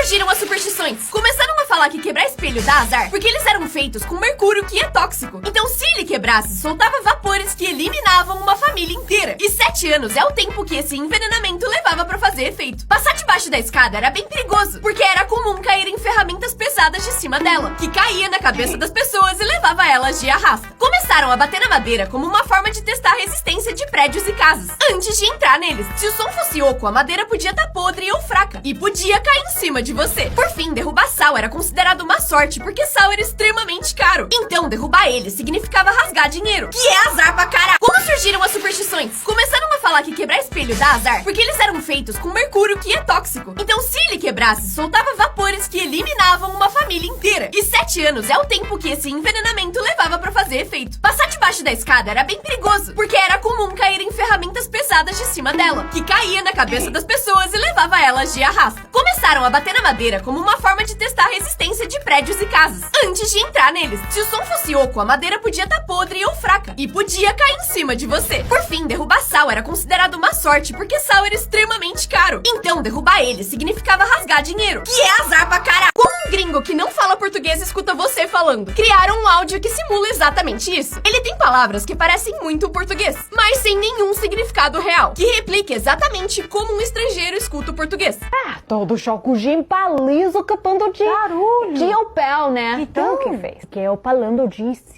surgiram as superstições? Começaram a falar que quebrar espelho dá azar porque eles eram feitos com mercúrio, que é tóxico. Então, se ele quebrasse, soltava vapores que eliminavam uma família inteira. E 7 anos é o tempo que esse envenenamento levava pra fazer efeito. Passar debaixo da escada era bem perigoso, porque era comum cair em ferramentas pesadas de cima dela, que caía na cabeça das pessoas e levava elas de arrasta. Começaram a bater na madeira como uma forma de testar a resistência de prédios e casas, antes de entrar neles. Se o som fosse oco, a madeira podia estar podre ou fraca, e podia cair em cima de você. Por fim, derrubar sal era considerado uma sorte, porque sal era extremamente caro. Então, derrubar ele significava rasgar dinheiro, que é azar pra caralho. Como surgiram as superstições? Começaram a falar que quebrar espelho dá azar, porque eles eram feitos com mercúrio, que é tóxico. Então, se ele quebrasse, soltava vapores que eliminavam uma família inteira. E 7 anos é o tempo que esse envenenamento levava pra fazer efeito. Passar debaixo da escada era bem perigoso, porque era comum cair em ferramentas pesadas de cima dela, que caía na cabeça das pessoas e levava elas de arrasta. Começaram a bater na madeira como uma forma de testar a resistência de prédios e casas, antes de entrar neles. Se o som fosse oco, a madeira podia estar podre ou fraca, e podia cair em cima de você. Por fim, derrubar sal era considerado uma sorte, porque sal era extremamente caro. Então, derrubar ele significava rasgar dinheiro, que é azar pra caralho. Como um gringo que não fala português escuta você falando, criaram um áudio que simula exatamente isso. Ele tem palavras que parecem muito português, mas sem nenhum significado real, que replica exatamente como um estrangeiro escuta o português. Todo chocozinho liso capando de Barulho. de opel, né? Então? O que fez? Que eu falando disse.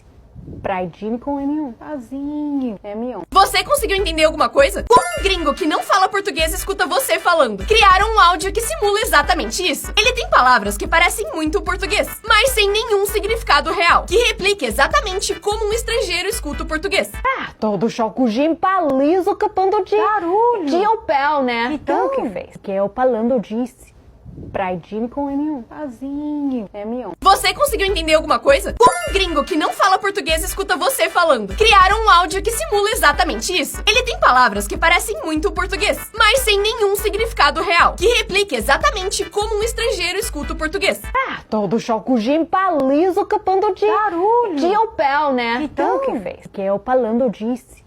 Praidinho com M1. Sozinho. M1. Você conseguiu entender alguma coisa? Como um gringo que não fala português escuta você falando, criaram um áudio que simula exatamente isso. Ele tem palavras que parecem muito português, mas sem nenhum significado real, que replica exatamente como um estrangeiro escuta o português. Todo chocozinho liso capando de Barulho. de opel, né? Então? O que fez? Que eu falando disse. Praidinho com M1. Sozinho. M1. Você conseguiu entender alguma coisa? Como um gringo que não fala português escuta você falando, criaram um áudio que simula exatamente isso. Ele tem palavras que parecem muito português, mas sem nenhum significado real, que replica exatamente como um estrangeiro escuta o português. Todo chocozinho liso capando de Barulho. de opel, né? Então? O que fez? Que eu falando disse.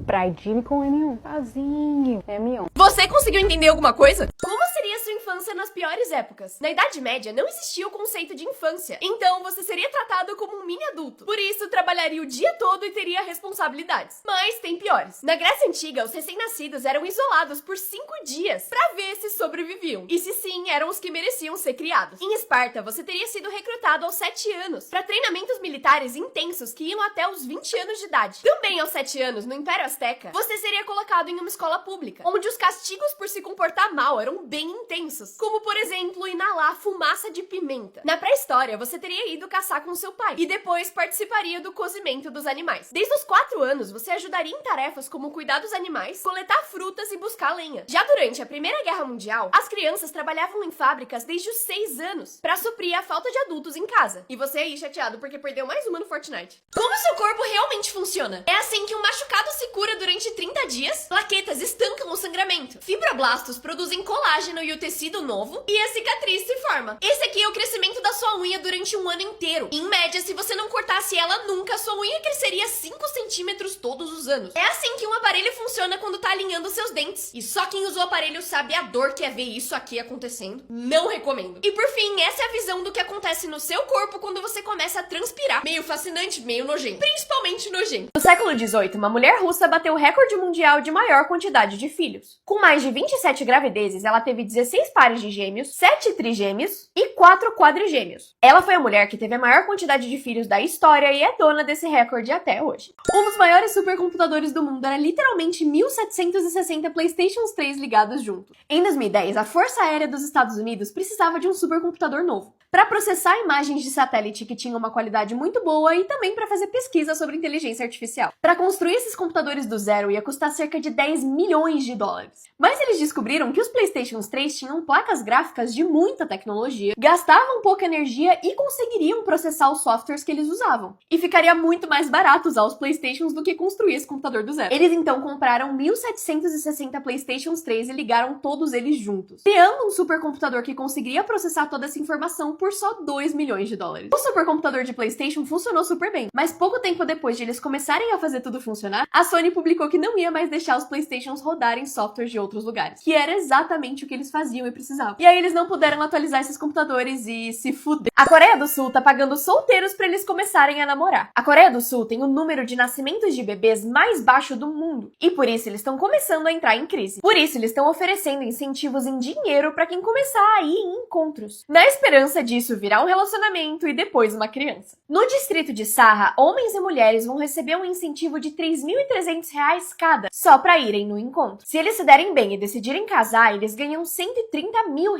Praidinho com M1. Sozinho. M1. Você conseguiu entender alguma coisa? Como seria sua infância nas piores épocas? Na Idade Média não existia o conceito de infância, então você seria tratado como um mini adulto. Por isso, trabalharia o dia todo e teria responsabilidades. Mas tem piores. Na Grécia Antiga, os recém-nascidos eram isolados por 5 dias pra ver se sobreviviam. E se sim, eram os que mereciam ser criados. Em Esparta, você teria sido recrutado aos 7 anos pra treinamentos militares intensos que iam até os 20 anos de idade. Também aos 7 anos, no Império Azteca, você seria colocado em uma escola pública, onde os castigos por se comportar mal eram bem intensos, como por exemplo inalar fumaça de pimenta. Na pré-história, você teria ido caçar com seu pai e depois participaria do cozimento dos animais. Desde os 4 anos, você ajudaria em tarefas como cuidar dos animais, coletar frutas e buscar lenha. Já durante a Primeira Guerra Mundial, as crianças trabalhavam em fábricas desde os 6 anos para suprir a falta de adultos em casa. E você aí chateado porque perdeu mais uma no Fortnite. Como seu corpo realmente funciona? É assim que um machucado se cura durante 30 dias, plaquetas estancam o sangramento, fibroblastos produzem colágeno e o tecido novo, e a cicatriz se forma. Esse aqui é o crescimento da sua unha durante um ano inteiro. Em média, se você não cortasse ela nunca, sua unha cresceria 5 centímetros todos os anos. É assim que um aparelho funciona quando tá alinhando seus dentes. E só quem usa o aparelho sabe a dor que é ver isso aqui acontecendo. Não recomendo. E por fim, essa é a visão do que acontece no seu corpo quando você começa a transpirar. Meio fascinante, meio nojento. Principalmente nojento. No século XVIII, uma mulher russa bateu o recorde mundial de maior quantidade de filhos. Com mais de 27 gravidezes, ela teve 16 pares de gêmeos, 7 trigêmeos e 4 quadrigêmeos. Ela foi a mulher que teve a maior quantidade de filhos da história e é dona desse recorde até hoje. Um dos maiores supercomputadores do mundo era literalmente 1760 PlayStation 3 ligados juntos. Em 2010, a Força Aérea dos Estados Unidos precisava de um supercomputador novo para processar imagens de satélite que tinham uma qualidade muito boa e também para fazer pesquisa sobre inteligência artificial. Para construir esses computadores do zero ia custar cerca de 10 milhões de dólares. Mas eles descobriram que os PlayStation 3 tinham placas gráficas de muita tecnologia, gastavam pouca energia e conseguiriam processar os softwares que eles usavam. E ficaria muito mais barato usar os PlayStations do que construir esse computador do zero. Eles então compraram 1760 PlayStations 3 e ligaram todos eles juntos, criando um supercomputador que conseguiria processar toda essa informação por só 2 milhões de dólares. O supercomputador de PlayStation funcionou super bem, mas pouco tempo depois de eles começarem a fazer tudo funcionar, a Sony publicou que não ia mais deixar os PlayStations rodarem softwares de outros lugares, que era exatamente o que eles faziam e precisavam. E aí eles não puderam atualizar esses computadores e se fuder. A Coreia do Sul tá pagando solteiros pra eles começarem a namorar. A Coreia do Sul tem o número de nascimentos de bebês mais baixo do mundo, e por isso eles estão começando a entrar em crise. Por isso eles estão oferecendo incentivos em dinheiro pra quem começar a ir em encontros, na esperança disso virar um relacionamento e depois uma criança. No distrito de Sarra, homens e mulheres vão receber um incentivo de R$3.300 cada, só pra irem no encontro. Se eles se derem bem e decidirem casar, eles ganham R$130 mil.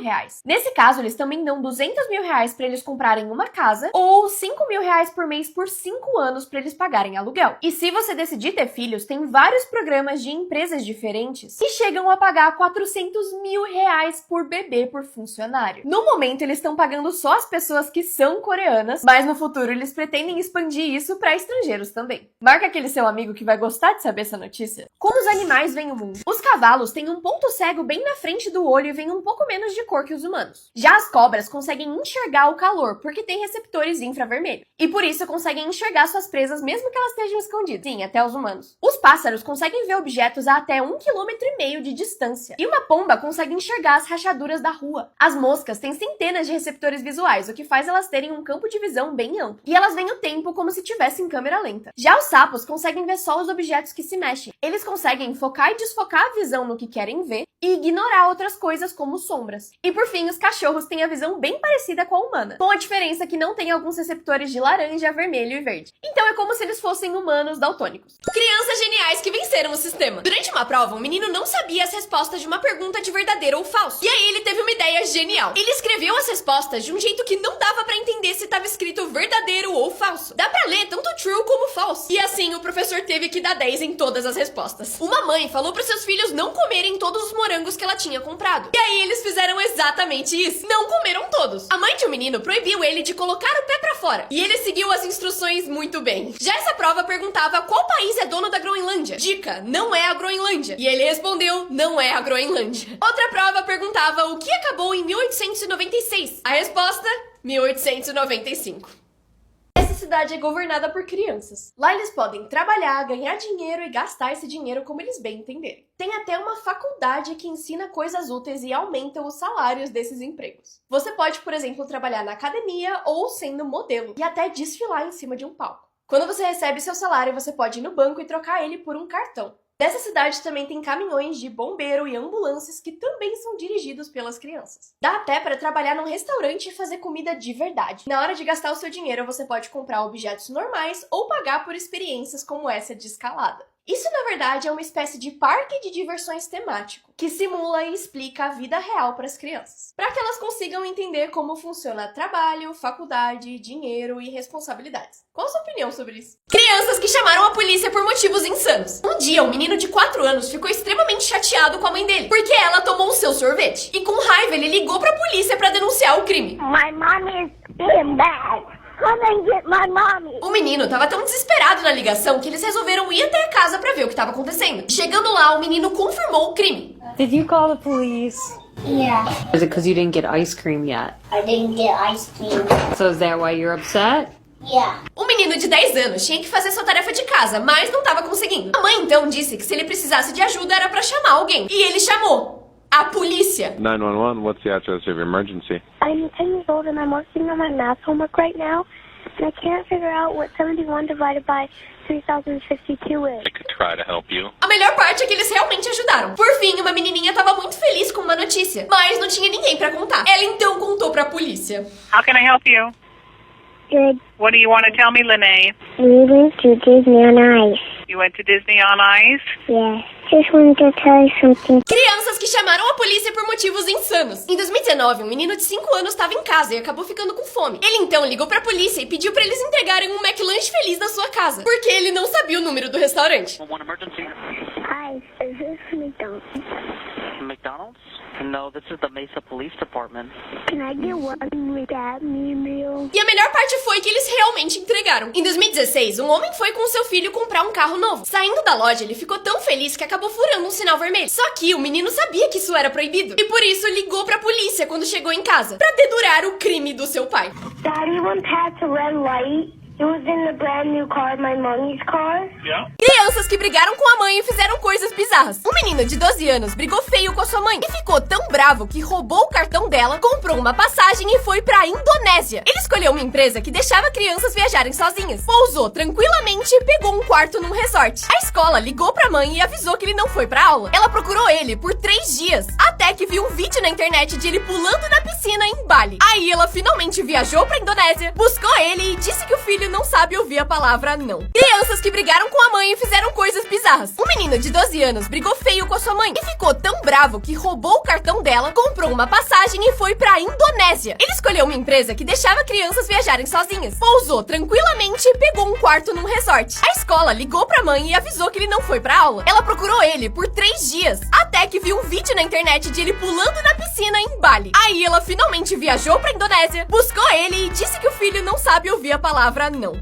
Nesse caso, eles também dão R$200 mil pra eles comprarem uma casa, ou R$5 mil por mês por 5 anos pra eles pagarem aluguel. E se você decidir ter filhos, tem vários programas de empresas diferentes que chegam a pagar R$400 mil por bebê por funcionário. No momento, eles estão pagando só as pessoas que são coreanas, mas no futuro eles pretendem expandir isso pra estrangeiros também. Marca aquele seu amigo que vai gostar de saber essa notícia. Como os animais veem o mundo? Os cavalos têm um ponto cego bem na frente do olho e veem um pouco menos de cor que os humanos. Já as cobras conseguem enxergar o calor, porque têm receptores infravermelhos. E por isso conseguem enxergar suas presas mesmo que elas estejam escondidas. Sim, até os humanos. Os pássaros conseguem ver objetos a até 1,5 km de distância. E uma pomba consegue enxergar as rachaduras da rua. As moscas têm centenas de receptores visuais, o que faz elas terem um campo de visão bem amplo. E elas veem o tempo como se tivessem câmera lenta. Já os sapos conseguem ver só os objetos que se mexem. Eles conseguem focar e desfocar a visão no que querem ver e ignorar outras coisas como sombras. E por fim, os cachorros têm a visão bem parecida com a humana, com a diferença que não tem alguns receptores de laranja, vermelho e verde. Então é como se eles fossem humanos daltônicos. Crianças geniais que venceram o sistema. Durante uma prova, um menino não sabia as respostas de uma pergunta de verdadeiro ou falso. E aí ele teve uma ideia genial. Ele escreveu as respostas de um jeito que não dava pra entender se estava escrito verdadeiro ou falso. Dá pra ler tanto true como false. E assim, o professor teve que dar 10 em todas as respostas. Uma mãe falou pros seus filhos não comerem todos os morangos que ela tinha comprado. E aí eles fizeram exatamente isso. Não comeram todos. A mãe de um menino proibiu ele de colocar o pé pra fora. E ele seguiu as instruções muito bem. Já essa prova perguntava qual país é dono da Groenlândia. Dica, não é a Groenlândia. E ele respondeu, não é a Groenlândia. Outra prova perguntava o que acabou em 1896. A resposta, 1895. Essa cidade é governada por crianças. Lá eles podem trabalhar, ganhar dinheiro e gastar esse dinheiro como eles bem entenderem. Tem até uma faculdade que ensina coisas úteis e aumenta os salários desses empregos. Você pode, por exemplo, trabalhar na academia ou sendo modelo e até desfilar em cima de um palco. Quando você recebe seu salário, você pode ir no banco e trocar ele por um cartão. Nessa cidade também tem caminhões de bombeiro e ambulâncias que também são dirigidos pelas crianças. Dá até para trabalhar num restaurante e fazer comida de verdade. Na hora de gastar o seu dinheiro, você pode comprar objetos normais ou pagar por experiências como essa de escalada. Isso, na verdade, é uma espécie de parque de diversões temático, que simula e explica a vida real para as crianças, para que elas consigam entender como funciona trabalho, faculdade, dinheiro e responsabilidades. Qual a sua opinião sobre isso? Crianças que chamaram a polícia por motivos insanos. Um dia, um menino de 4 anos ficou extremamente chateado com a mãe dele, porque ela tomou o seu sorvete. E com raiva, ele ligou para a polícia para denunciar o crime. My mom is being bad. Come and get my mommy. O menino tava tão desesperado na ligação que eles resolveram ir até a casa pra ver o que tava acontecendo. Chegando lá, o menino confirmou o crime. Did you call the police? Yeah, Is it because you didn't get ice cream yet? I didn't get ice cream. So is that why you're upset? Yeah. O menino de 10 anos tinha que fazer sua tarefa de casa, mas não tava conseguindo. A mãe então disse que se ele precisasse de ajuda era pra chamar alguém. E ele chamou a polícia. 911, what's the address of your emergency? I'm 10 years old and I'm working on my math homework right now, and I can't figure out what 71 divided by 3052 is. I could try to help you. A melhor parte é que eles realmente ajudaram. Por fim, uma menininha tava muito feliz com uma notícia, mas não tinha ninguém pra contar. Ela então contou pra polícia. How can I help you? Good. What do you want to tell me, Lene? We went to Disney on Ice. You went to Disney on Ice? Yes. Just wanted to tell you something. Crianças que chamaram a polícia por motivos insanos. Em 2019, um menino de 5 anos estava em casa e acabou ficando com fome. Ele então ligou pra polícia e pediu pra eles entregarem um McLanche feliz na sua casa, porque ele não sabia o número do restaurante. One emergency. Hi, is this McDonald's? McDonald's? No, this is the Mesa Police Department. Can I get one with that meal? E a melhor parte foi que eles realmente entregaram. Em 2016, um homem foi com seu filho comprar um carro novo. Saindo da loja, ele ficou tão feliz que acabou furando um sinal vermelho. Só que o menino sabia que isso era proibido. E por isso ligou pra polícia quando chegou em casa, pra dedurar o crime do seu pai. Daddy, went past a red light. It was in the brand new car, my mommy's car. Crianças que brigaram com a mãe e fizeram coisas bizarras. Um menino de 12 anos brigou feio com a sua mãe e ficou tão bravo que roubou o cartão dela, comprou uma passagem e foi pra Indonésia. Ele escolheu uma empresa que deixava crianças viajarem sozinhas. Pousou tranquilamente e pegou um quarto num resort. A escola ligou pra mãe e avisou que ele não foi pra aula. Ela procurou ele por 3 dias, até que viu um vídeo na internet de ele pulando na piscina em Bali. Aí ela finalmente viajou pra Indonésia, buscou ele e disse que o filho não sabe ouvir a palavra não. Crianças que brigaram com a mãe e fizeram coisas bizarras. Um menino de 12 anos brigou feio com a sua mãe e ficou tão bravo que roubou o cartão dela, comprou uma passagem e foi pra Indonésia. Ele escolheu uma empresa que deixava crianças viajarem sozinhas. Pousou tranquilamente e pegou um quarto num resort. A escola ligou pra mãe e avisou que ele não foi pra aula. Ela procurou ele por 3 dias, até que viu um vídeo na internet de ele pulando na piscina em Bali. Aí ela finalmente viajou pra Indonésia, buscou ele e disse que o filho não sabe ouvir a palavra não.